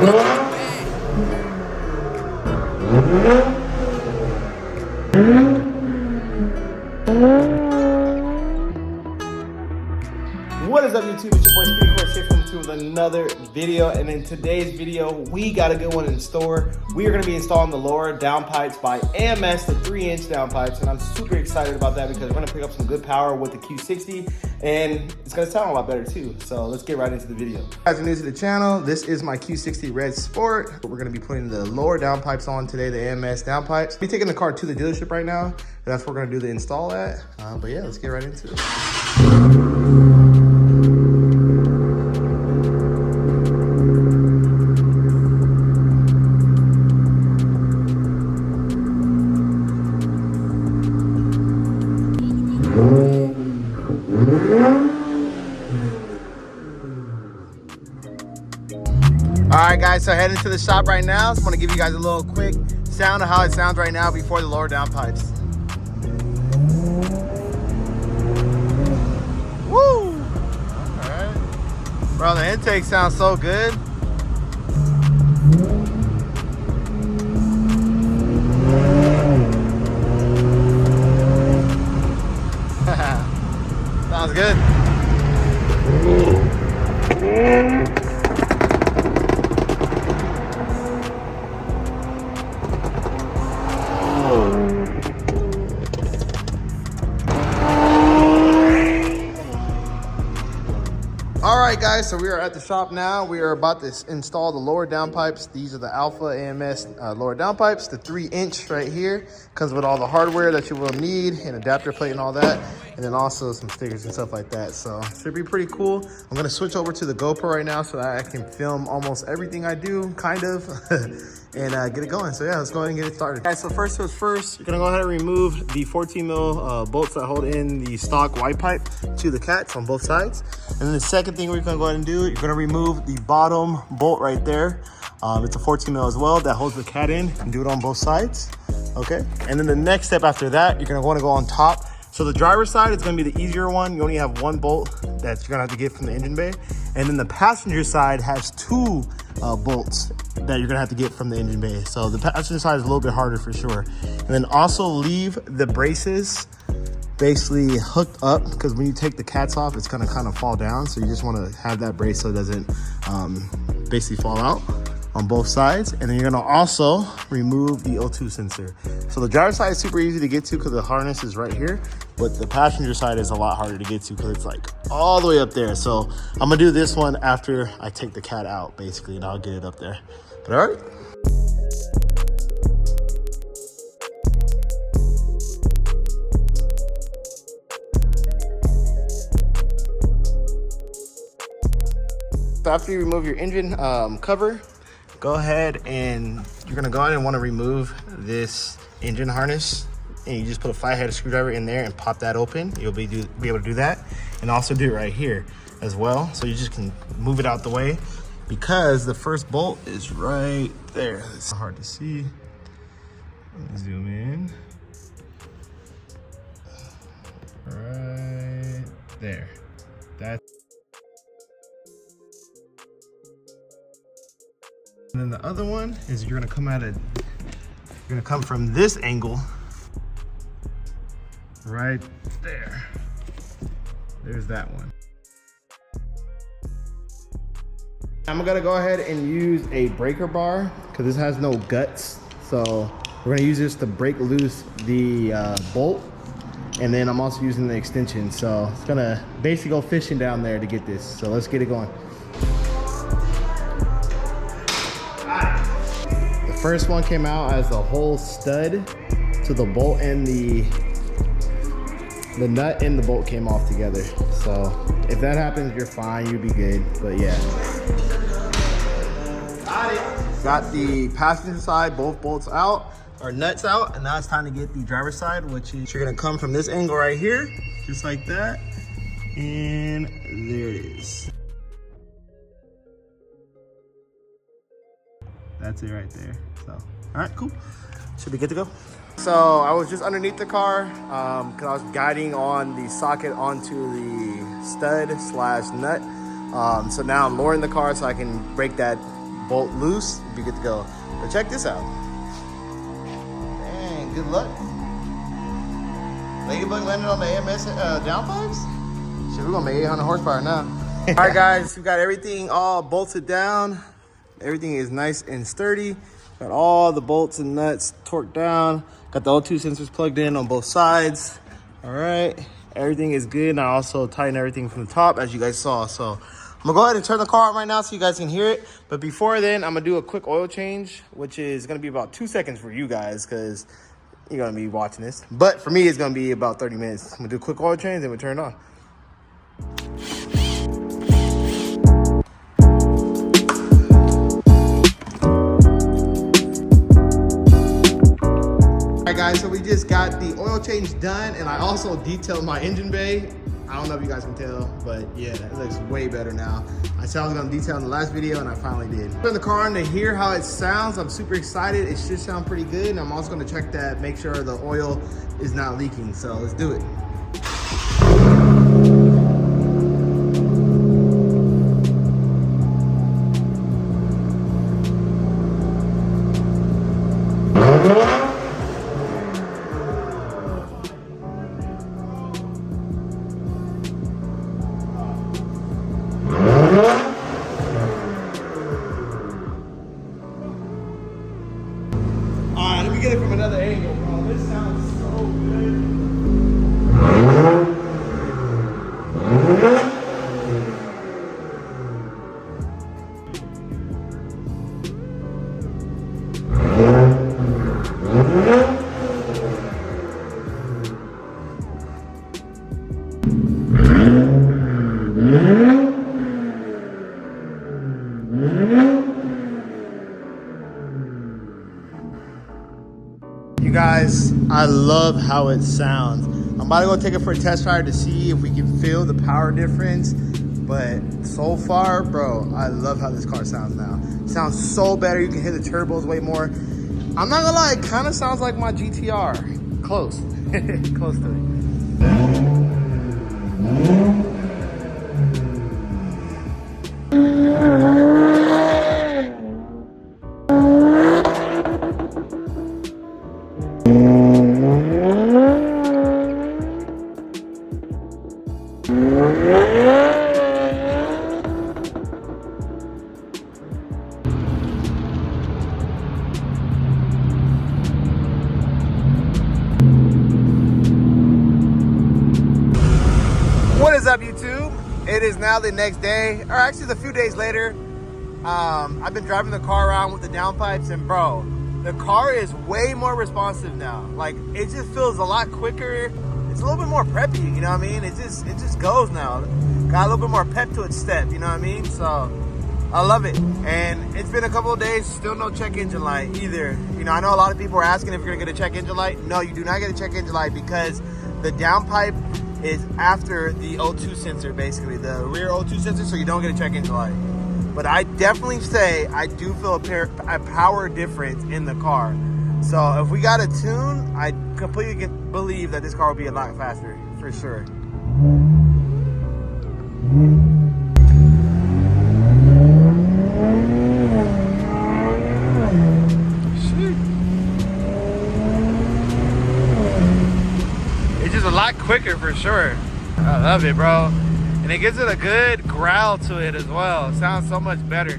What is up, YouTube? It's your boy Speedy Course here coming to with another video. And in today's video, we got a good one in store. We are going to be installing the lower downpipes by AMS, the 3-inch downpipes. And I'm super excited about that because we're going to pick up some good power with the Q60. And it's going to sound a lot better too. So let's get right into the video. If you guys are new to the channel, this is my Q60 Red Sport. We're going to be putting the lower downpipes on today, the AMS downpipes. We're taking the car to the dealership right now. And that's where we're going to do the install at. But yeah, let's get right into it. Alright guys, so heading to the shop right now. So I want to give you guys a little quick sound of how it sounds right now before the lower downpipes. Woo! Alright. Bro, the intake sounds so good. Sounds good. All right, guys, so we are at the shop now. We are about to install the lower downpipes. These are the Alpha AMS lower downpipes, the 3-inch right here. Comes with all the hardware that you will need, an adapter plate and all that, and then also some stickers and stuff like that. So it should be pretty cool. I'm gonna switch over to the GoPro right now so that I can film almost everything I do, kind of, and get it going. So yeah, let's go ahead and get it started. Guys, so first things first, you're gonna go ahead and remove the 14 mil bolts that hold in the stock white pipe to the cats on both sides. And then the second thing we're gonna go ahead and do, you're gonna remove the bottom bolt right there. It's a 14 mil as well that holds the cat in, and do it on both sides, okay? And then the next step after that, you're gonna wanna go on top. So the driver's side is gonna be the easier one. You only have one bolt that you're gonna have to get from the engine bay. And then the passenger side has 2 bolts that you're gonna have to get from the engine bay. So the passenger side is a little bit harder for sure. And then also leave the braces basically hooked up, because when you take the cats off, it's gonna kind of fall down. So you just wanna have that brace so it doesn't basically fall out on both sides. And then you're gonna also remove the O2 sensor. So the driver's side is super easy to get to because the harness is right here, but the passenger side is a lot harder to get to because it's like all the way up there. So I'm gonna do this one after I take the cat out basically, and I'll get it up there. But all right. So after you remove your engine cover, go ahead and you're gonna go ahead and want to remove this engine harness, and you just put a flathead screwdriver in there and pop that open. You'll be able to do that, and also do it right here as well. So you just can move it out the way because the first bolt is right there. It's hard to see. Let me zoom in. Right there. That's. And then the other one is you're gonna come from this angle right there. There's that one. I'm gonna go ahead and use a breaker bar because this has no guts. So we're gonna use this to break loose the bolt. And then I'm also using the extension. So it's gonna basically go fishing down there to get this. So let's get it going. First one came out as a whole stud, so the bolt and the nut and the bolt came off together. So if that happens, you're fine, you'll be good. But yeah, got the passenger side, both bolts out, or nuts out, and now it's time to get the driver's side, which is you're gonna come from this angle right here, just like that, and there it is. That's it right there. So, all right, cool. Should be good to go. So I was just underneath the car because I was guiding on the socket onto the stud slash nut. So now I'm lowering the car so I can break that bolt loose, be good to go. But check this out. Dang, good luck. Ladybug landed on the AMS downpipes? Shit, we're gonna make 800 horsepower now. All right, guys, we got everything all bolted down. Everything is nice and sturdy. Got all the bolts and nuts torqued down. Got the O2 sensors plugged in on both sides. All right, everything is good. And I also tightened everything from the top, as you guys saw. So I'm gonna go ahead and turn the car on right now so you guys can hear it. But before then, I'm gonna do a quick oil change, which is gonna be about 2 seconds for you guys, because you're gonna be watching this. But for me, it's gonna be about 30 minutes. I'm gonna do a quick oil change and we'll turn it on. All right, guys, so we just got the oil change done, and I also detailed my engine bay. I don't know if you guys can tell, but yeah, it looks way better now. I said I was gonna detail in the last video, and I finally did. Turn the car on to hear how it sounds. I'm super excited. It should sound pretty good, and I'm also gonna check that, make sure the oil is not leaking. So let's do it. Let me get it from another angle, bro. This sounds so good. You guys, I love how it sounds. I'm about to go take it for a test ride to see if we can feel the power difference. But so far, bro, I love how this car sounds now. It sounds so better. You can hear the turbos way more. I'm not gonna lie, it kind of sounds like my GTR. Close, close to it. What is up, YouTube? It is now the next day, or actually a few days later. I've been driving the car around with the downpipes, and bro, the car is way more responsive now. Like, it just feels a lot quicker. It's a little bit more preppy, you know what I mean? It just goes now. Got a little bit more pep to its step, you know what I mean? So I love it. And it's been a couple of days, still no check engine light either. You know, I know a lot of people are asking if you're gonna get a check engine light. No, you do not get a check engine light, because the downpipe is after the O2 sensor, basically the rear O2 sensor, so you don't get a check engine light. But I definitely say I do feel a power difference in the car. So if we got a tune, I completely believe that this car will be a lot faster, for sure. A lot quicker for sure. I love it, bro. And it gives it a good growl to it as well. It sounds so much better.